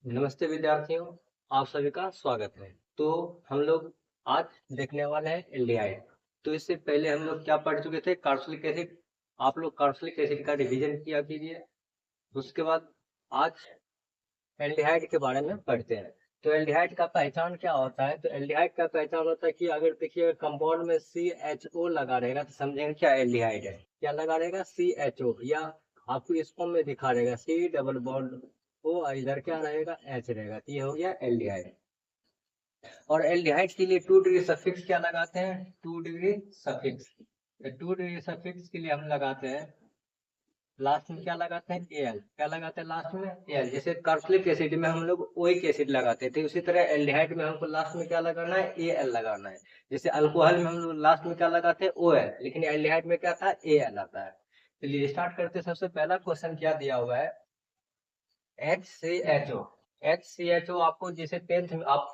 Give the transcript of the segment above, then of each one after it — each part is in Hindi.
नमस्ते विद्यार्थियों, आप सभी का स्वागत है। तो हम लोग आज देखने वाले हैं एल्डिहाइड। तो इससे पहले हम लोग क्या पढ़ चुके थे, कार्बोक्सिलिक एसिड। आप लोग कार्बोक्सिलिक एसिड का रिवीजन किया कीजिए। उसके बाद आज एल्डिहाइड के बारे में पढ़ते हैं। तो एल्डिहाइड का पहचान क्या होता है? तो एल्डिहाइड का पहचान होता है कि अगर देखिए कंपाउंड में CHO लगा रहेगा तो समझेंगे क्या एल्डिहाइड है। क्या लगा रहेगा? CHO, या आपको इस फॉर्म में दिखा रहेगा C डबल बॉन्ड ओ, इधर क्या रहेगा? H रहेगा। तो ये हो गया एल्डिहाइड। और एल्डिहाइड के लिए 2 डिग्री सफिक्स क्या लगाते हैं? 2 डिग्री सफिक्स। 2 डिग्री सफिक्स के लिए हम लगाते हैं, लास्ट में क्या लगाते हैं? एल। क्या लगाते हैं लास्ट में? एल। जैसे कार्बोक्सिलिक एसिड में हम लोग ओइक एसिड लगाते थे, उसी तरह एल्डिहाइड में हमको लास्ट में क्या लगाना है? एल लगाना है। जैसे अल्कोहल में हम लोग लास्ट में क्या लगाते हैं? OL, लेकिन एल्डिहाइड में क्या था? एल आता है। चलिए स्टार्ट करते हैं। सबसे पहला क्वेश्चन क्या दिया हुआ है? HCHO। HCHO आपको जैसे 10th में आप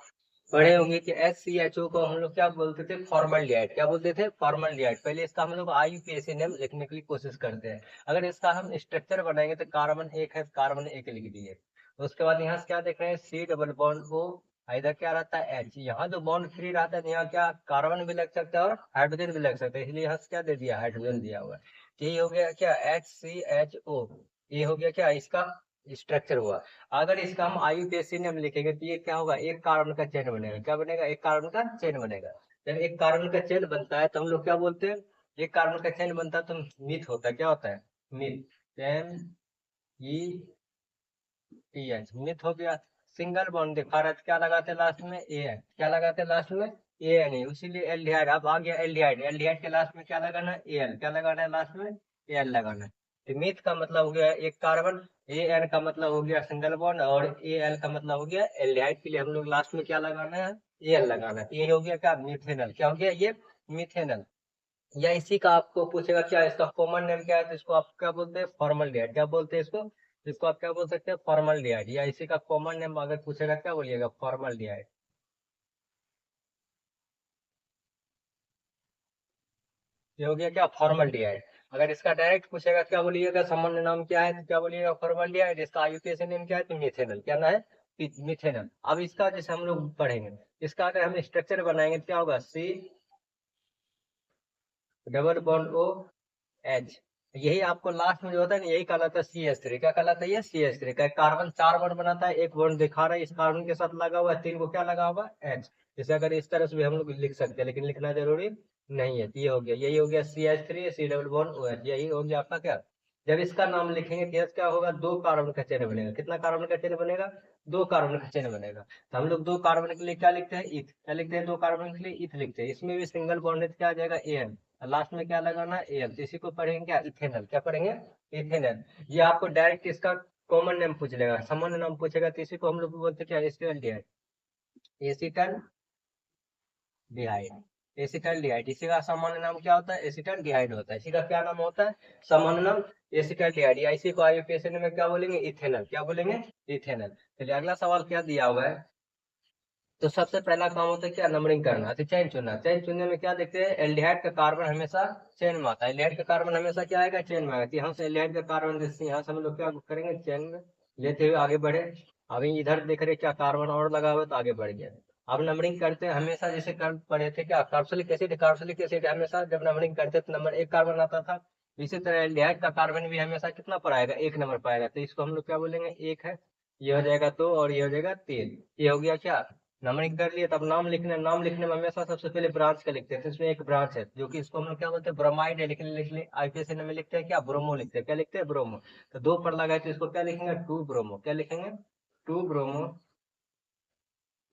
पढ़े होंगे कि HCHO को हम लोग क्या बोलते थे? फॉर्मल्डिहाइड। क्या बोलते थे? फॉर्मल्डिहाइड। पहले इसका हम लोग IUPAC नेम लिखने की कोशिश करते हैं। अगर इसका हम स्ट्रक्चर बनाएंगे तो कार्बन एक है, कार्बन एक लिख दिए। उसके बाद यहाँ से क्या देख रहे हैं? C डबल बॉन्ड O, इधर क्या रहता है? H। यहाँ जो बॉन्ड फ्री रहता है यहाँ क्या कार्बन भी लग सकता है और हाइड्रोजन भी लग सकता है, इसलिए यहाँ से क्या दे दिया? हाइड्रोजन दिया हुआ है। तो ये हो गया क्या? HCHO। ये हो गया क्या? इसका स्ट्रक्चर हुआ। अगर इसका हम IUPAC नेम लिखेंगे तो ये क्या होगा? एक कार्बन का चेन बनेगा। क्या बनेगा? एक कार्बन का चेन बनेगा। जब एक कार्बन का चेन बनता है तो हम लोग क्या बोलते हैं? एक कार्बन का चेन बनता है तो मीथ होता है। क्या होता है? मीथ। ME TH, मिथ हो गया। सिंगल बॉन्ड दिखा रहा है तो क्या लगाते हैं लास्ट में? AN। क्या लगाते हैं लास्ट में? AN ही। इसीलिए एल्डिहाइड। अब आ गया एल्डिहाइड। एल्डिहाइड के लास्ट में क्या लगाना है? AL। क्या लगाना है लास्ट में? AL लगाना है। तो मिथ का मतलब हो गया एक कार्बन, AN का मतलब हो गया सिंगल बॉन्ड, और AL का मतलब हो गया एल्डिहाइड। के लिए हम लोग लास्ट में क्या लगाना है? AL लगाना है। ये हो गया क्या? मिथेनल। क्या हो गया ये? मिथेनल। या इसी का आपको पूछेगा क्या इसका कॉमन नेम क्या है, तो इसको आप क्या बोलते हैं? फॉर्मल्डिहाइड। क्या बोलते हैं इसको? इसको आप क्या बोल सकते हैं? फॉर्मल्डिहाइड। या इसी का कॉमन नेम अगर पूछेगा क्या बोलिएगा? फॉर्मल्डिहाइड। ये हो गया क्या? फॉर्मल्डिहाइड। अगर इसका डायरेक्ट पूछेगा क्या बोलिएगा? सामान्य नाम क्या है, तो क्या बोलिएगा? फॉर्मल्डिहाइड। इसका IUPAC नेम क्या है? तो मिथेनल। क्या ना है? मिथेनल। अब इसका जैसे हम लोग पढ़ेंगे, इसका अगर हम स्ट्रक्चर बनाएंगे तो क्या होगा? C double bond O H। यही आपको लास्ट में जो होता है ना, यही कहलाता है CH3। क्या कहलाता है? ये CH3 का कार्बन 4 बॉन्ड बनाता है। एक बॉन्ड दिखा रहा है इस कार्बन के साथ लगा हुआ है, 3 को क्या लगा होगा? H। जैसे अगर इस तरह से भी हम लोग लिख सकते हैं, लेकिन लिखना जरूरी नहीं है। तो ये हो गया, यही हो गया CH3 C double bond OH। यही हो गया आपका क्या? जब इसका नाम लिखेंगे तो क्या होगा? 2 कार्बन का चेन बनेगा। कितना कार्बन का चेन बनेगा? 2 कार्बन का चेन बनेगा। तो हम लोग 2 कार्बन के लिए क्या लिखते हैं? इथ। क्या लिखते हैं? 2 कार्बन के लिए इथ लिखते हैं। इसमें भी सिंगल बॉन्ड है तो क्या आ जाएगा? AN। लास्ट में क्या लगाना है? AL। तो इसी को पढ़ेंगे क्या? इथेनल। क्या पढ़ेंगे? इथेनल। ये आपको डायरेक्ट इसका कॉमन नेम पूछ लेगा, सामान्य नाम पूछेगा, तो इसी को हम लोग बोलते हैं क्या? एसिटल्डिहाइड। एसिटल डिहाइड। एसिटल डिहाइड। इसी का सामान्य नाम क्या होता है? एसिटल डिहाइड होता है। इसी का क्या नाम होता है? सामान्य नाम एसिटल डिहाइड। या इसी को IUPAC में क्या बोलेंगे? इथेनल। क्या बोलेंगे? इथेनल। चलिए अगला सवाल क्या दिया हुआ है? तो सबसे पहला काम होता है क्या? नंबरिंग करना। तो चेन चुनना। चेन चुनने में क्या देखते हैं? एल्डिहाइड का कार्बन हमेशा चेन में आता है। एल्डिहाइड का कार्बन हमेशा क्या आएगा? चेन में आएगा। तो यहाँ से एल्डिहाइड का कार्बन जैसे यहाँ से हम लोग क्या करेंगे? चेन में लेते हुए आगे बढ़े। अभी इधर देख रहे क्या कार्बन और लगा हुआ है, तो आगे बढ़ गया। अब नंबरिंग करते हैं हमेशा, जैसे कर पढ़े थे क्या? Carboxylic acid. कार्बोक्सिलिक एसिड हमेशा जब नंबरिंग करते तो नंबर 1 कार्बन आता था। इसी तरह एल्डिहाइड का कार्बन भी हमेशा कितना पर आएगा? 1 नंबर पर आएगा। तो इसको हम लोग क्या बोलेंगे? 1 है, ये हो जाएगा 2, और ये हो जाएगा 3। ये हो गया क्या? नंबरिंग कर लिए। तब नाम लिखने, नाम लिखने में हमेशा सबसे पहले ब्रांच का लिखते हैं। तो इसमें एक ब्रांच है जो कि इसको हम लोग क्या बोलते हैं? ब्रोमाइड है। लेकिन लिख ले IUPAC में लिखते हैं क्या? ब्रोमो लिखते हैं। क्या लिखते हैं? ब्रोमो। तो 2 पर लगा है तो इसको क्या लिखेंगे? 2 ब्रोमो। क्या लिखेंगे? 2 ब्रोमो।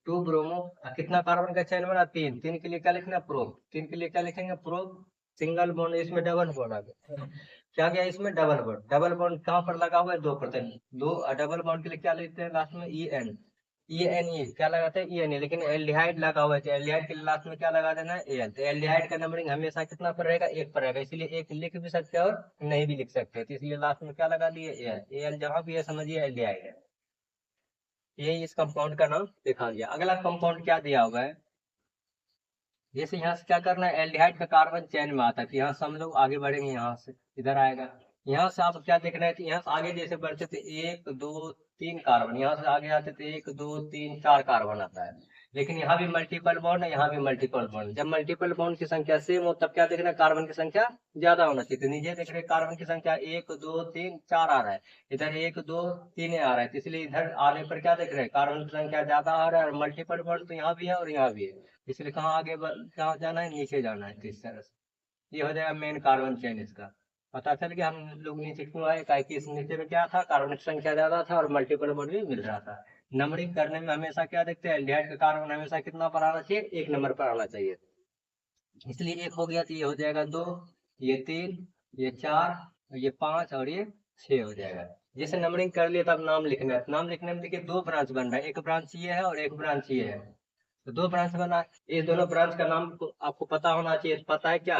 2 ब्रोमो। कितना कार्बन का चेन बना? 3। 3 के लिए क्या लिखना? प्रोप। 3 के लिए क्या लिखेंगे? प्रोप। सिंगल बॉन्ड, इसमें डबल बॉन्ड आ गया। क्या गया इसमें? Double bond. डबल बॉन्ड कहाँ पर लगा हुआ है? 2 पर। दो डबल बॉन्ड के लिए क्या लिखते हैं लास्ट में? EN। ENE। क्या लगाते हैं? ENE। लेकिन एल्डिहाइड लगा हुआ है तो एल्डिहाइड के लास्ट में क्या लगा देना है? AL। तो एल्डिहाइड का नंबरिंग हमेशा कितना पर रहेगा? 1 पर रहेगा। इसलिए एक लिख भी सकते हैं और नहीं भी लिख सकते, तो इसलिए लास्ट में क्या लगा दिए? AL। AL जहां भी है समझिए एल्डिहाइड है। यही इस कंपाउंड का नाम लिखा गया। अगला कंपाउंड क्या दिया हुआ है? जैसे यहाँ से क्या करना है? एल्डिहाइड का कार्बन चेन में आता है, तो यहाँ से हम लोग आगे बढ़ेंगे। यहाँ से इधर आएगा। यहाँ से आप क्या देखना है? तो यहाँ से आगे जैसे बढ़ते थे 1 2 3 कार्बन, यहाँ से आगे आते तो 1 2 3 4 कार्बन आता है। लेकिन यहाँ भी मल्टीपल बॉन्ड है, यहाँ भी मल्टीपल बॉन्ड। जब मल्टीपल बॉन्ड की संख्या सेम हो तब क्या देख रहे हैं, कार्बन की संख्या ज्यादा होना चाहिए। तो नीचे देख रहे हैं कार्बन की संख्या 1 2 3 4 आ रहा है, इधर 1 2 3 आ रहा है, तो इसलिए इधर आने पर क्या देख रहे हैं, कार्बन की संख्या ज्यादा आ रहा है। और मल्टीपल बॉन्ड तो यहाँ भी है और यहाँ भी है, इसलिए कहाँ आगे कहाँ जाना है, नीचे जाना है। तो इस तरह से ये हो जाएगा मेन कार्बन चेन इसका। पता चल गया हम लोग नीचे क्यों आए, काहे कि इस नीचे में क्या था, कार्बन की संख्या ज्यादा था और मल्टीपल बॉन्ड भी मिल रहा था। नंबरिंग करने में हमेशा क्या देखते हैं, एल्डिहाइड का कार्बन हमेशा कितना पर आना चाहिए, 1 नंबर पर आना चाहिए। इसलिए 1 हो गया तो ये हो जाएगा 2, ये 3, ये 4, ये 5 और ये 6 हो जाएगा। जैसे नंबरिंग कर लिया तब नाम लिखना है। नाम लिखने में देखिए 2 ब्रांच बन रहा है, एक ब्रांच ये है और एक ब्रांच ये है, तो 2 ब्रांच बना है। ये दोनों ब्रांच का नाम आपको पता होना चाहिए। पता है क्या,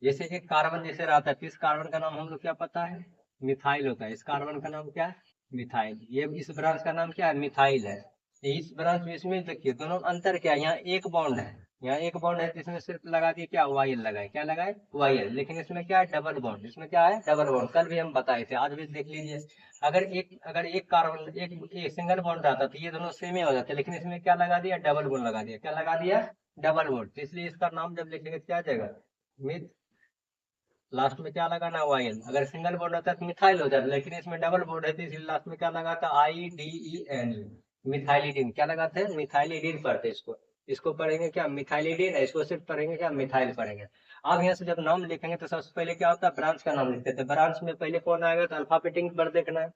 जैसे एक कार्बन जैसे रहता है, तो इस कार्बन का नाम हम लोग क्या पता है, मिथाइल होता है। इस कार्बन का नाम क्या है, मिथाइल। ये इस ब्रांच का नाम क्या है, मिथाइल है। इस ब्रांच में इसमें देखिए दोनों अंतर क्या है, यहाँ एक बॉन्ड है, यहाँ एक बॉन्ड है, तो इसमें सिर्फ लगा दिए क्या, वाई लगाए, क्या लगाए, वाई। लेकिन इसमें क्या है, डबल बॉन्ड। इसमें क्या है, डबल बॉन्ड। कल भी हम बताए थे, आज भी देख लीजिए। अगर एक कार्बन एक सिंगल बॉन्ड रहता तो ये दोनों सेम ही हो जाते, लेकिन इसमें क्या लगा दिया, डबल बॉन्ड लगा दिया। क्या लगा दिया, डबल बॉन्ड। तो इसलिए इसका नाम जब लिखेंगे क्या आ जाएगा, मिथ, लास्ट में क्या लगाना, वाइल। अगर सिंगल बॉन्ड होता है तो मिथाइल हो जाता, लेकिन इसमें डबल बॉन्ड है तो इसलिए लास्ट में क्या लगाता, IDEN, मिथाइलिडीन। क्या लगाते हैं, मिथाइलिडीन पढ़ते हैं इसको। इसको पढ़ेंगे क्या, मिथाइलिडीन है, इसको सिर्फ पढ़ेंगे क्या, मिथाइल पढ़ेंगे। अब यहाँ से जब नाम लिखेंगे तो सबसे पहले क्या होता है, ब्रांच का नाम लिखते थे। ब्रांच में पहले कौन आएगा, तो अल्फाबेटिक पर देखना है।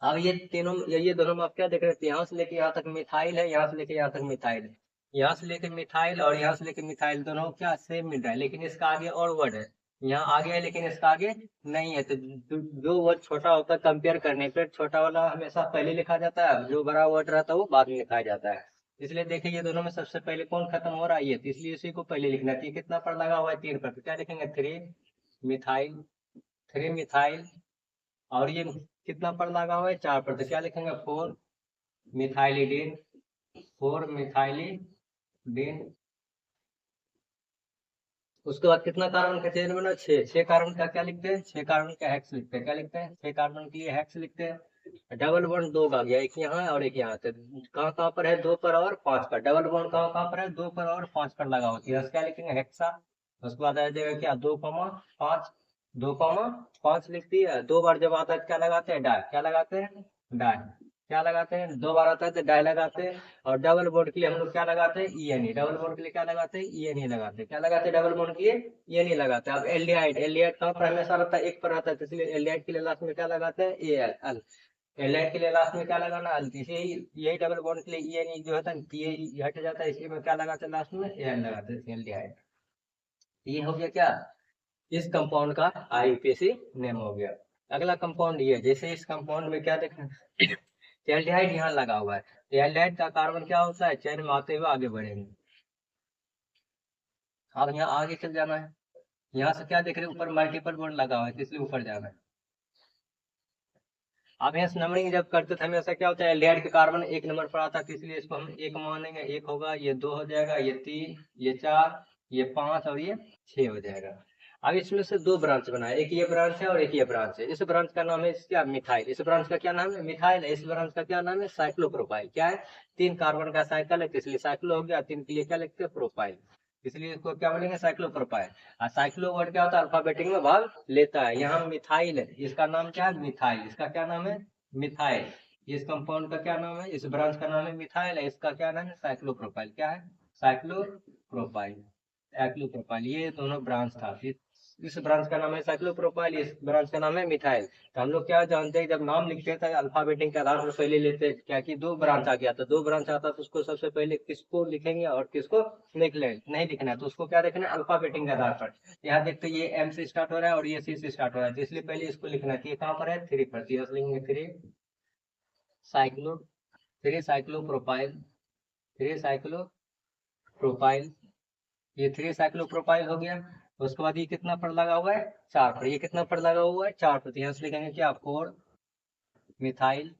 अब ये तीनों, ये दोनों में आप क्या देख रहे थे, यहाँ से लेके यहाँ तक मिथाइल है, यहाँ से लेके यहाँ तक मिथाइल है, यहाँ से लेके मिथाइल और यहाँ से लेके मिथाइल, दोनों क्या सेम मिल रहा है, लेकिन इसका आगे और वर्ड है। यहाँ आगे है लेकिन इसका आगे नहीं है। तो जो वर्ड छोटा होता है कंपेयर करने पर, छोटा वाला हमेशा पहले लिखा जाता है, जो बड़ा वर्ड रहता है वो बाद में लिखा जाता है। इसलिए देखिए ये दोनों में सबसे पहले कौन खत्म हो रहा है, ये, तो इसलिए इसी को पहले लिखना चाहिए। कितना पर लगा हुआ है, 3 पर, तो क्या लिखेंगे, 3 मिथाइल, 3 मिथाइल। और ये कितना पर लगा हुआ है, 4 पर, तो क्या लिखेंगे, 4 मिथाइलिडीन, 4 मिथाइलिडीन। उसके बाद कितना कार्बन का चेन बना, 6। 6 कार्बन का क्या लिखते हैं, 6 कार्बन का हेक्स लिखते हैं। क्या लिखते हैं, 6 कार्बन के लिए हेक्स लिखते हैं। डबल बॉन्ड 2 का गया, एक यहाँ है और एक यहाँ। तो कहाँ कहाँ पर है, 2 पर और 5 पर। डबल बॉन्ड कहाँ कहाँ पर है, 2 पर और 5 पर लगा होती है, क्या लिखेंगे, हेक्सा। उसके बाद आ जाएगा क्या, 2,5, 2,5 लिख दिया। 2 बार जब आता है क्या लगाते हैं, डाई। क्या लगाते हैं, डाई। क्या लगाते हैं, 2 बार आता है तो डाई लगाते हैं। और डबल बॉन्ड के लिए हम लोग क्या लगाते हैं, ENE। डबल बॉन्ड के लिए क्या लगाते हैं, ENE लगाते हैं। क्या लगाते हैं, डबल बॉन्ड के लिए ENE लगाते हैं। अब एल्डिहाइड, एल्डिहाइड कहाँ पर हमेशा रहता है, एक पर रहता है, तो इसलिए एल्डिहाइड के लिए लास्ट में क्या लगाते हैं, AL। एल्डिहाइड के लिए लास्ट में क्या लगाना, अल। यही डबल बॉन्ड के लिए ENE जो होता है, ये हट जाता है, इसलिए में क्या लगाते हैं, लास्ट में AL लगाते हैं, एल्डिहाइड। ये हो गया क्या, इस कंपाउंड का IUPAC नेम हो गया। अगला कंपाउंड ये, जैसे इस कंपाउंड में क्या देखना, एल्डिहाइड यहाँ लगा हुआ है, तो एल्डिहाइड का कार्बन क्या होता है, चेन में आते हुए आगे बढ़ेंगे। अब यहाँ आगे चल जाना है, यहाँ से क्या देख रहे हैं, ऊपर मल्टीपल बॉन्ड लगा हुआ है, तो इसलिए ऊपर जाना है। अब यहाँ नंबरिंग जब करते थे हमेशा क्या होता है, एल्डिहाइड का कार्बन 1 नंबर पर आता है, तो इसलिए इसको हम 1 मानेंगे। 1 होगा, ये 2 हो जाएगा, ये 3, ये 4, ये 5 और ये 6 हो जाएगा। अब इसमें से 2 ब्रांच बनाए, एक ये ब्रांच है और एक ये ब्रांच है। इस ब्रांच का नाम है क्या, मिथाइल। इस ब्रांच का क्या नाम है, मिथाइल है। इस ब्रांच का क्या नाम है, साइक्लोप्रोपाइल। क्या है, 3 कार्बन का साइकिल है, तो इसलिए साइक्लो हो गया। 3 के लिए क्या लिखते हैं, प्रोपाइल, इसलिए इसको क्या बोलेंगे, साइक्लोप्रोपाइल। और साइक्लो वर्ड क्या होता है, अल्फाबेटिक में भाग लेता है। यहाँ मिथाइल है, इसका नाम क्या है, मिथाइल। इसका क्या नाम है, मिथाइल। इस कंपाउंड का क्या नाम है, इस ब्रांच का नाम है मिथाइल है, इसका क्या नाम है, साइक्लोप्रोपाइल। क्या है, साइक्लोप्रोपाइल, साइक्लोप्रोपाइल। ये दोनों ब्रांच था, इस ब्रांच का नाम है साइक्लोप्रोपाइल, इस ब्रांच का नाम है मिथाइल। तो हम लोग क्या जानते हैं, जब नाम लिखते थे अल्फाबेटिक के आधार पर पहले लेते हैं, क्या कि 2 ब्रांच आ गया, तो 2 ब्रांच आता तो उसको सबसे पहले किसको लिखेंगे और किसको नहीं लिखना है, तो उसको क्या देखना है, अल्फाबेटिक के आधार पर। यहाँ देखते ये M से स्टार्ट हो रहा है और ये C से स्टार्ट हो रहा है, तो इसलिए पहले इसको लिखना चाहिए। कहाँ पर है, 3 पर, लिखेंगे 3 साइक्लोप्रोपाइल, 3 साइक्लोप्रोपाइल। ये 3 साइक्लोप्रोपाइल हो गया। उसके बाद ये कितना पर लगा हुआ है, 4 पर। ये कितना पर लगा हुआ है, 4 पर, तो यहाँ से लिखेंगे क्या, 4 मिथाइल,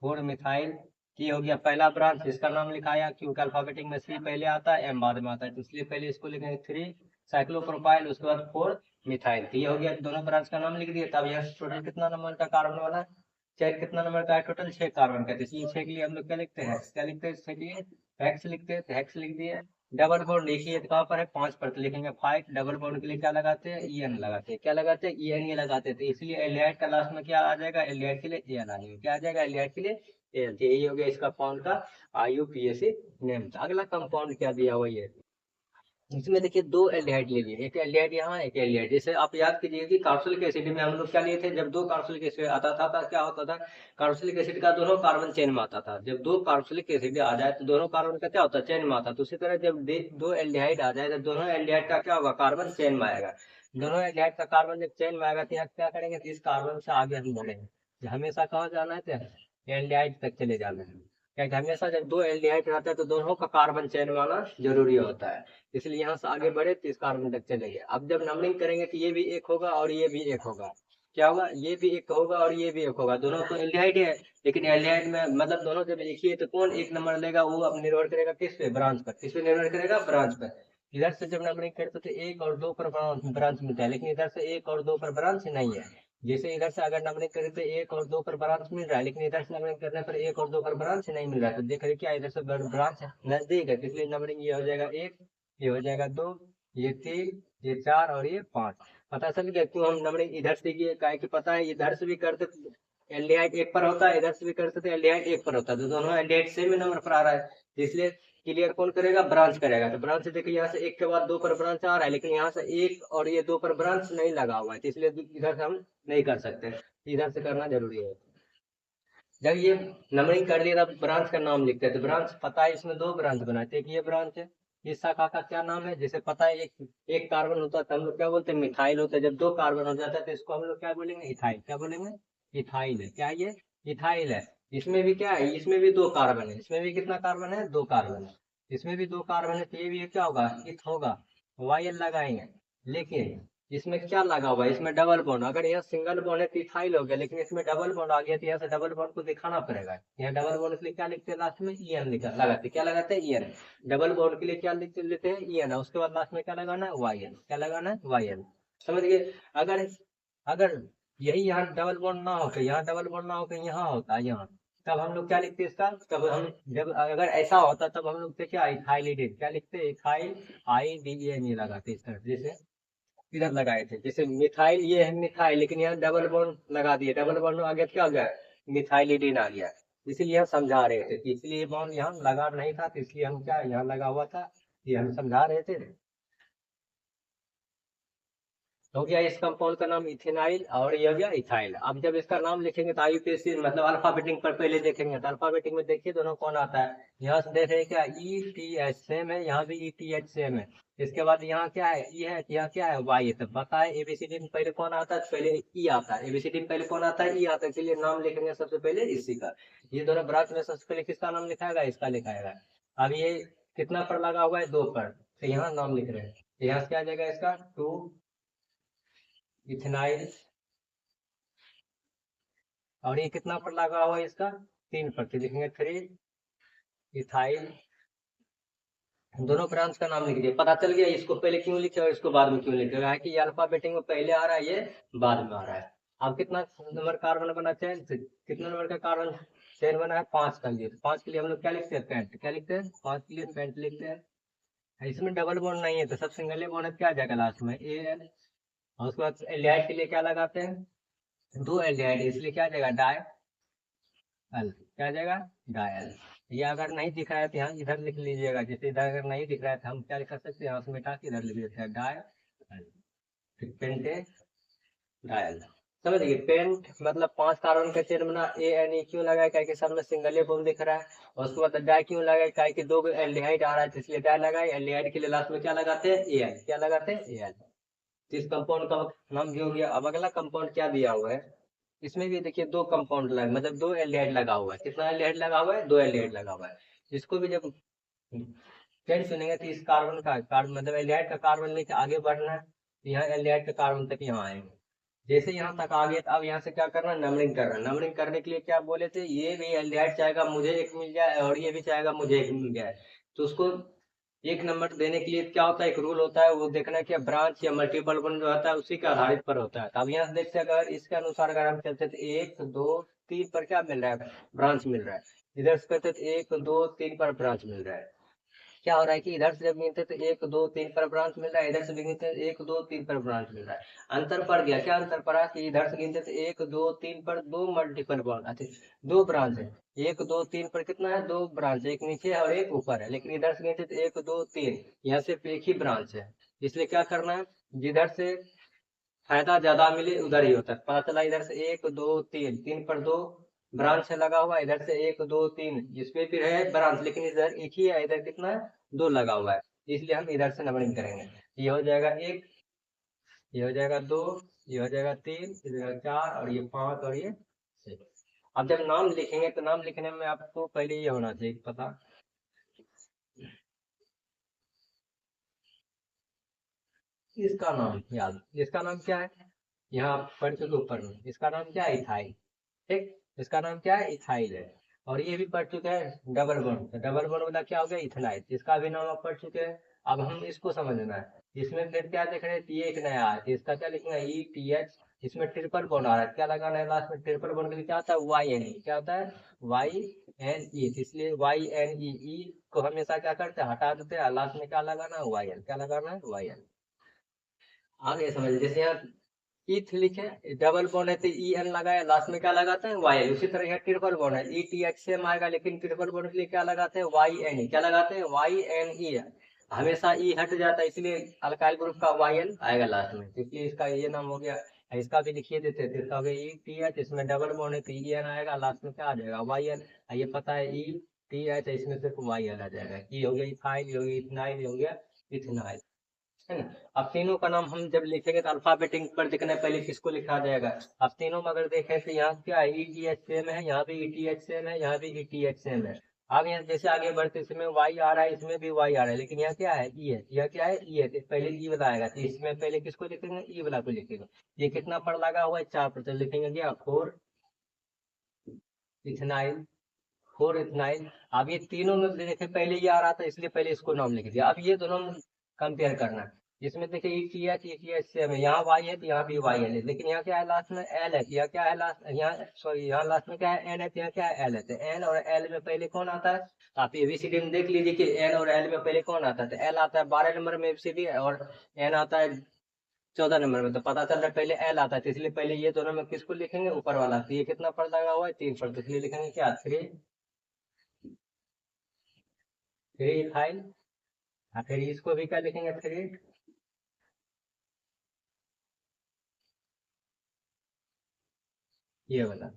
4 मिथाइल। ये हो गया पहला ब्रांच, इसका नाम लिखाया क्योंकि अल्फाबेटिक में C पहले आता है, M बाद में आता है, तो इसलिए पहले इसको लिखेंगे 3 साइक्लोप्रोपाइल, उसके बाद 4 मिथाइल। तो ये हो गया, दोनों ब्रांच का नाम लिख दिया। तब यहाँ टोटल कितना नंबर का कार्बन वाला है, चेन कितना नंबर का है टोटल 6 कार्बन का, इसलिए 6 के लिए हम लोग क्या लिखते हैं, क्या लिखते हैं 6 के लिए हेक्स लिखते हैं, तो हेक्स लिख दिए। डबल बॉन्ड लिखिए तो कहाँ पर है 5 पर, तो लिखेंगे 5। डबल बॉन्ड के लिए क्या लगाते हैं EN लगाते हैं, क्या लगाते हैं EN ये लगाते हैं, तो इसलिए एल्डिहाइड का लास्ट में क्या आ जाएगा, एल्डिहाइड के लिए AN आ जाएगा, क्या आ जाएगा एल्डिहाइड के लिए AN। तो यही हो गया इसका कंपाउंड का IUPAC नेम। अगला कंपाउंड क्या दिया हुआ है, इसमें देखिए 2 एल्डिहाइड ले लिए, एक एल्डिहाइड यहाँ एक एल्डिहाइड। जैसे आप याद कीजिए कि कार्बोक्सिलिक एसिड में हम लोग क्या लिए थे, जब 2 कार्बोक्सिलिक एसिड आता था तो क्या होता था, कार्बोक्सिलिक एसिड का दोनों कार्बन चेन में आता था। जब 2 कार्बोक्सिलिक एसिड आ जाए तो दोनों कार्बन का क्या होता है चेन में आता है। तो उसी तरह जब 2 एल्डिहाइड आ जाए तो दोनों एल्डिहाइड का क्या होगा कार्बन चेन में आएगा। दोनों एल्डिहाइड का कार्बन जब चेन में आएगा तो यहाँ क्या करेंगे, तो इस कार्बन से आगे हम बढ़ेंगे, हमेशा कहाँ जाना है तो एल्डिहाइड तक चले जाना है। क्या हमेशा जब 2 एल्डिहाइड रहता है तो दोनों का कार्बन चेन में आना जरूरी होता है, इसलिए यहाँ से आगे बढ़े तो इस कार्बन तक चलेंगे। अब जब नंबरिंग करेंगे तो ये भी एक होगा और ये भी एक होगा, क्या होगा ये भी एक होगा और ये भी एक होगा, दोनों तो एल्डिहाइड है, लेकिन एल्डिहाइड में मतलब दोनों जब एक ही है तो कौन एक नंबर लेगा, वो अब निर्भर करेगा किस पे, ब्रांच पर। किस पे निर्भर करेगा, ब्रांच पर। इधर से जब नंबरिंग करते तो 1 और 2 पर ब्रांच मिलता है, लेकिन इधर से 1 और 2 पर ब्रांच नहीं है। जैसे इधर से अगर नंबरिंग करें तो 1 और 2 पर ब्रांच मिल रहा है, लेकिन इधर से नंबरिंग करने पर 1 और 2 पर ब्रांच नहीं मिल रहा है, तो देख रहे क्या इधर से ब्रांच नजदीक है, तो इसलिए नंबरिंग ये हो जाएगा 1, ये हो जाएगा 2, ये 3, ये 4 और ये 5। पता चल गया क्यों हम नंबरिंग इधर से किए, काहे कि पता है इधर से भी करते एल्डिहाइड 1 पर होता है, इधर से भी करते थे एल्डिहाइड 1 पर होता है, तो दोनों एल्डिहाइड सेम नंबर पर आ रहा है, इसलिए क्लियर कौन करेगा, ब्रांच करेगा। तो ब्रांच देखिए यहाँ से 1 के बाद 2 पर ब्रांच आ रहा है, लेकिन यहाँ से 1 और ये 2 पर ब्रांच नहीं लगा हुआ है, तो इसलिए इधर से हम नहीं कर सकते, इधर से करना जरूरी है। जब ये नंबरिंग कर लिया तब ब्रांच का नाम लिखते हैं, तो ब्रांच पता है इसमें 2 ब्रांच बनाते हैं, एक ये ब्रांच है, इस शाखा का क्या नाम है, जैसे पता है एक कार्बन होता है तो हम लोग क्या बोलते हैं मिथाइल होता है, जब 2 कार्बन हो जाता है तो इसको हम लोग क्या बोलेंगे, इथाइल। क्या बोलेंगे, इथाइल है, क्या ये इथाइल है। इसमें भी क्या है, इसमें भी 2 कार्बन है, इसमें भी कितना कार्बन है 2 कार्बन है, इसमें भी 2 कार्बन है, तो ये भी क्या होगा इथ होगा, YL लगाएंगे। लेकिन इसमें क्या लगा हुआ है, इसमें डबल बॉन्ड, अगर यहाँ सिंगल बॉन्ड है तो इथाइल हो गया, लेकिन इसमें डबल बॉन्ड आ गया तो यहाँ से डबल बॉन्ड को दिखाना पड़ेगा। यहाँ डबल बॉन्ड के लिए क्या लिखते हैं लास्ट में EN लिखा लगाते, क्या लगाते हैं EN। डबल बॉन्ड के लिए क्या लिखते लेते हैं EN, उसके बाद लास्ट में क्या लगाना है YL, क्या लगाना है YL। समझ गए। अगर अगर यही यहाँ डबल बॉन्ड ना होकर, यहाँ डबल बॉन्ड ना होकर यहाँ होता यहाँ, तब हम लोग क्या लिखते इसका, तब हम जब अगर ऐसा होता तब हम लोग क्या इथाइलिडेट, क्या लिखते इथाइल IDEN लगाते इस तरह, जैसे इधर लगाए थे। जैसे मिथाइल ये है मिथाइल, लेकिन यहाँ डबल बॉन्ड लगा दिए, डबल बॉन्ड आ गया क्या हो गया मिथाइलिडीन आ गया, इसीलिए यहाँ समझा रहे थे, इसलिए बॉन्ड यहाँ लगा नहीं था, तो इसलिए हम क्या यहाँ लगा हुआ था, ये हम समझा रहे थे। हो गया इस कंपाउंड का नाम इथेनाइल और ये हो गया इथाइल। अब जब इसका नाम लिखेंगे तो IUPAC मतलब अल्फाबेटिक पर पहले देखेंगे, तो अल्फाबेटिक में देखिए दोनों कौन आता है, यहाँ से देख रहे हैं क्या ETH सेम है, यहाँ भी ETH सेम है। इसके बाद यहाँ क्या है E है, यहाँ क्या है Y है। तो पता है ABCD में पहले कौन आता है, पहले E आता है, ABCD में पहले कौन आता है E आता है, इसलिए नाम लिखेंगे सबसे पहले इसी का। ये दोनों ब्रांच में सबसे पहले किसका नाम लिखाएगा, इसका लिखाएगा। अब ये कितना पर लगा हुआ है 2 पर, तो यहाँ नाम लिख रहे हैं, यहाँ से क्या आ जाएगा इसका 2 इथेनाइल, और ये कितना पर लगा हुआ है इसका 3 पर, तो लिखेंगे 3 इथाइल। दोनों ब्रांच का नाम लिख दिया, पता चल गया इसको पहले क्यों लिखे और इसको बाद में क्यों लिखे, है कि ये अल्फाबेटिक में पहले आ रहा है, ये बाद में आ रहा है। अब कितना नंबर कार्बन बना चेन, कितना नंबर का कार्बन चेन बना है 5 का लिए, 5 के लिए हम लोग क्या लिखते हैं पेंट, क्या लिखते हैं 5 के लिए पेंट लिखते हैं। इसमें डबल बॉन्ड नहीं है तो सब सिंगल बॉन्ड है, क्या आ जाएगा लास्ट में AN। और उसके बाद एल्डिहाइड के लिए क्या लगाते हैं 2 एल्डिहाइड, इसलिए क्या आ जाएगा डाई अल, क्या आ जाएगा डायल। ये अगर नहीं दिख रहा है तो यहाँ इधर लिख लीजिएगा, जैसे इधर अगर नहीं दिख रहा है तो हम क्या लिख सकते हैं, यहाँ से मिटा के इधर लिख देते हैं डायल, फिर पेंटे डायल। समझ गए, पेंट मतलब 5 कार्बन का चेन बना ANE क्यों लगाए, क्या कि सब में सिंगल बॉन्ड दिख रहा है। और उसके बाद डाई क्यों लगाए, क्या कि 2 एल्डिहाइड आ रहा है, तो इसलिए डाई लगाए। एल्डिहाइड के लिए लास्ट में क्या लगाते हैं AN, क्या लगाते हैं AN। तो इस कंपाउंड का नाम भी हो गया। अब अगला कंपाउंड क्या दिया हुआ है, इसमें भी देखिए 2 कंपाउंड लगा, मतलब 2 एल्डिहाइड लगा हुआ है, कितना एल्डिहाइड लगा हुआ है 2 एल्डिहाइड लगा हुआ है। इसको भी जब चेन चुनेंगे तो इस कार्बन का कार्बन मतलब एल्डिहाइड का कार्बन लेके आगे बढ़ना है, तो यहाँ एल्डिहाइड का कार्बन तक यहाँ आएंगे। जैसे यहाँ तक आ गए तो अब यहाँ से क्या करना है नंबरिंग करना है। नंबरिंग करने के लिए क्या बोले थे, ये भी एल्डिहाइड चाहेगा मुझे एक मिल जाए और ये भी चाहेगा मुझे एक मिल जाए, तो उसको एक नंबर देने के लिए क्या होता है एक रूल होता है, वो देखना है कि ब्रांच या मल्टीपल वन जो होता है उसी के आधारित पर होता है। तो अब यहाँ से देखते हैं अगर इसके अनुसार अगर हम चलते तो 1 2 3 पर क्या मिल रहा है, ब्रांच मिल रहा है। इधर से करते तो 1 2 3 पर ब्रांच मिल रहा है। क्या हो रहा है कि इधर से जब गिनते तो 1 2 3 पर ब्रांच मिल रहा है, इधर से भी गिनते 1 2 3 पर ब्रांच मिल रहा है। अंतर पड़ गया, क्या अंतर पड़ा कि इधर से गिनते तो 1 2 3 पर 2 मल्टीपल ब्रांच, अच्छा 2 ब्रांच है। 1 2 3 पर कितना है, 2 ब्रांच, एक नीचे है और एक ऊपर है। लेकिन इधर से गिनते तो 1 2 3, यहाँ सिर्फ एक ही ब्रांच है। इसलिए क्या करना है, जिधर से फायदा ज्यादा मिले उधर ही होता है। पता चला इधर से 1 2 3, 3 पर 2 ब्रांच है लगा हुआ, इधर से 1 2 3, इसमें भी है ब्रांच लेकिन इधर एक ही है, इधर कितना है, 2 लगा हुआ है। इसलिए हम इधर से नंबरिंग करेंगे। ये हो जाएगा 1, ये हो जाएगा 2, ये हो जाएगा 3, ये हो जाएगा 4 और ये 5 और ये 6। अब जब नाम लिखेंगे तो नाम लिखने में आपको पहले ये होना चाहिए पता, इसका नाम याद, इसका नाम क्या है, यहाँ पढ़ चुके ऊपर में, इसका नाम क्या है, इथाइल। ठीक, इसका नाम क्या है, इथाइल है। और ये भी पढ़ चुके हैं डबल बॉन्ड, तो डबल बॉन्ड वाला क्या हो गया, इथेनाइल, इसका भी नाम आप पढ़ चुके हैं। अब हम इसको समझना है, इसमें फिर क्या देख रहे हैं, ये एक नया है, तो इसका क्या लिखना है, ई टी एच। इसमें ट्रिपल बॉन्ड आ रहा है, क्या लगाना है लास्ट में, ट्रिपल बॉन्ड के लिए क्या होता है, वाई एन ई, क्या होता है, वाई एन ई। इसलिए वाई एन ई, ई को हमेशा क्या करते हैं, हटा देते हैं, लास्ट में क्या लगाना है, वाई एन, क्या लगाना है, वाई एन। आगे समझ, जैसे यहाँ इथ लिखे, डबल बॉन्ड है तो ई एन लगाया, लास्ट में क्या लगाते हैं, वाई एन। उसी तरह यहाँ ट्रिपल बॉन्ड है, ई टी एच सेम आएगा, लेकिन ट्रिपल बॉन्ड के लिए क्या लगाते हैं, वाई एन ई, क्या लगाते हैं, वाई एन ई। हमेशा ई हट जाता है, इसलिए अल्काइल ग्रुप का वाई एन आएगा लास्ट में, क्योंकि इसका ये नाम हो गया। इसका भी लिखिए देते थे, इसका हो गया ई टी एच, इसमें डबल बॉन्ड है तो ई एन आएगा, लास्ट में क्या आ जाएगा, वाई एन। ये पता है ई टी एच, इसमें सिर्फ वाई एन आ जाएगा। ई हो गया इथाइल, ये हो गया इथनाइल, ये हो गया इथेनाइल, है ना। अब तीनों का नाम हम जब लिखेंगे तो अल्फाबेटिक पर देखना है पहले किसको लिखा जाएगा। अब तीनों में अगर देखें तो यहाँ क्या है, ई टी एच सेम है, यहाँ भी ई टी एच सेम है, यहाँ भी ई टी एच सेम है। अब यहाँ जैसे आगे बढ़ते इसमें वाई आ रहा है, इसमें भी वाई आ रहा है, लेकिन यहाँ क्या है, ई है, यह क्या है, ई है, तो पहले ई वाला आएगा, तो इसमें पहले किसको लिखेंगे, ई वाला को लिखेंगे। ये कितना पर लगा हुआ है, 4 पर, तो लिखेंगे क्या, 4 इथेनाइल, 4 इथेनाइल। अब ये तीनों में देखे पहले ये आ रहा था, इसलिए पहले इसको नाम लिख दिया। अब ये दोनों कंपेयर करना है। इसमें देखिए ई टी एच सेम है, यहाँ वाई है तो यहाँ भी वाई है, लेकिन यहाँ क्या है लास्ट में, एल है, यहाँ क्या है लास्ट, यहाँ सॉरी यहाँ लास्ट में क्या है, एन है, तो यहाँ क्या है, एल है। तो एन और एल में पहले कौन आता है, तो आप एबीसीडी में देख लीजिए कि एन और एल में पहले कौन आता है, तो एल आता है 12 नंबर में एबीसीडी, और एन आता है 14 नंबर में। तो पता चल रहा है पहले एल आता है, तो इसलिए पहले ये दोनों में किसको लिखेंगे, ऊपर वाला। तो ये कितना पर लगा हुआ है, 3 पर, तो इसलिए लिखेंगे क्या, 3 इथाइल। फिर इसको भी क्या लिखेंगे, 3, ये वाला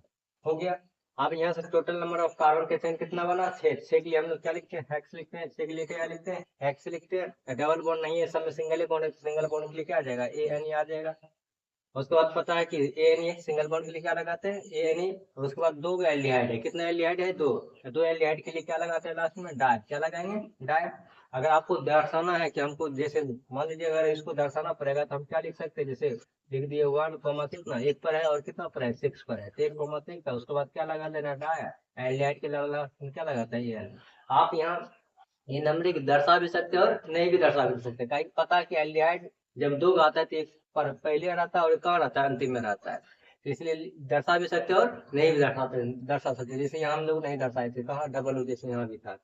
हो गया। अब यहाँ से टोटल नंबर ऑफ कार्बन के चेन कितना बना, 6। 6 के लिए हम लोग क्या लिखते हैं, हेक्स लिखते हैं। 6 के लिए क्या लिखते हैं, हेक्स लिखते हैं। डबल बॉन्ड नहीं है, सब में सिंगल ही बॉन्ड है, सिंगल बॉन्ड के लिए क्या आ जाएगा, ए एन ई आ जाएगा। उसके बाद पता है कि A N a single bond के लिए क्या लगाते हैं, ए एन ए। और उसके बाद 2 एल्डिहाइड है, कितना एल्डिहाइड है, 2। 2 एल्डिहाइड के लिए क्या लगाते हैं लास्ट में, डाई, क्या लगाएंगे, डाई। अगर आपको दर्शाना है कि हमको, जैसे मान लीजिए अगर इसको दर्शाना पड़ेगा तो हम क्या लिख सकते हैं, जैसे लिख दिए 1 कॉमा कितना, 1 पर है, और कितना पर है, 6 पर है, तो 1 कॉमा 6 का, उसके बाद क्या लगा देना, डाई। एल्डिहाइड के लास्ट में क्या लगाता है, ये। आप यहाँ ये नंबरिंग दर्शा भी सकते हैं और नहीं भी दर्शा भी सकते हैं। कहीं पता है कि एल्डिहाइड जब 2 का आता है तो एक पर पहले रहता है और एक कहाँ रहता है, अंतिम में रहता है। तो इसलिए दर्शा भी सकते हैं और नहीं भी दर्शा सकते हैं। जैसे यहाँ हम लोग नहीं दर्शाए थे, कहाँ डबल हो, जैसे यहाँ भी था,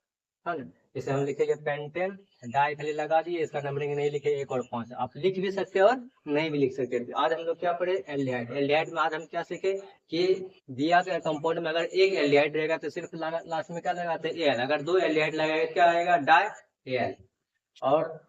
है ना। जैसे हम लिखेंगे पेंटेन, डाई खाली लगा दिए, इसका नंबरिंग नहीं लिखे, 1 और 5। आप लिख भी सकते हैं और नहीं भी लिख सकते हैं। आज हम लोग क्या पढ़े, एल्डिहाइड। एल्डिहाइड में आज हम क्या सीखे कि दिया गया कंपाउंड में अगर एक एल्डिहाइड रहेगा तो सिर्फ लास्ट में क्या लगाते हैं, एल। अगर 2 एल्डिहाइड लगाएंगे क्या आएगा, डाई एल। और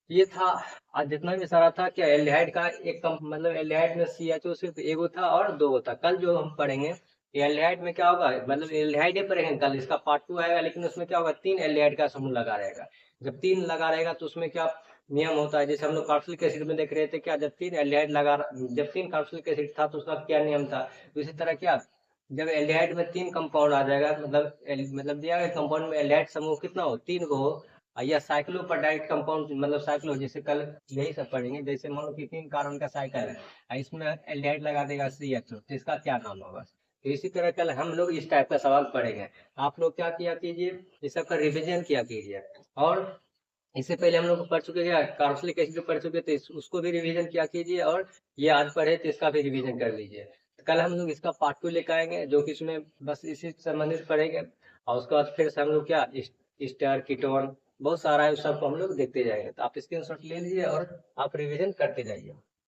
ये था आज जितना भी सारा था, क्या एल्डिहाइड का एक मतलब एल्डिहाइड में सी एच ओ सिर्फ एगो था और 2 था। कल जो हम पढ़ेंगे एल्डिहाइड में क्या होगा, मतलब एल्डिहाइड ही पढ़ेंगे कल, इसका पार्ट 2 आएगा, लेकिन उसमें क्या होगा, 3 एल्डिहाइड का समूह लगा रहेगा। जब 3 लगा रहेगा तो उसमें क्या नियम होता है, जैसे हम लोग कार्बोक्सिलिक एसिड में देख रहे थे, क्या जब 3 एल्डिहाइड लगा, जब 3 कार्बोक्सिलिक एसिड था तो उसका क्या नियम था। तो इसी तरह क्या, जब एल्डिहाइड में 3 कंपाउंड आ जाएगा, मतलब दिया गया कंपाउंड में एल्डिहाइड समूह कितना हो, 3 को हो, या साइक्लो पर डायरेक्ट कंपाउंड, मतलब साइक्लो, जैसे कल यही सब पढ़ेंगे। जैसे मान लो कि 3 कार्बन का साइकिल है, इसमें एल्डिहाइड लगा देगा CHO, तो इसका क्या नाम होगा। तो इसी तरह कल हम लोग इस टाइप का सवाल पढ़ेंगे। आप लोग क्या किया कीजिए, इस सब का रिविजन किया कीजिए। और इससे पहले हम लोग पढ़ चुके हैं कार्बोक्सिलिक एसिड पढ़ चुके थे, उसको भी रिवीजन किया कीजिए। और ये आज पढ़े तो इसका भी रिवीजन कर लीजिए। कल हम लोग इसका पार्ट 2 लेकर आएंगे, जो कि इसमें बस इसी से संबंधित पढ़ेंगे। और उसके बाद फिर से हम लोग क्या स्टार कीटोन बहुत सारा है, उस सबको हम लोग देखते जाएंगे। तो आप स्क्रीनशॉट ले लीजिए और आप रिवीजन करते जाइए।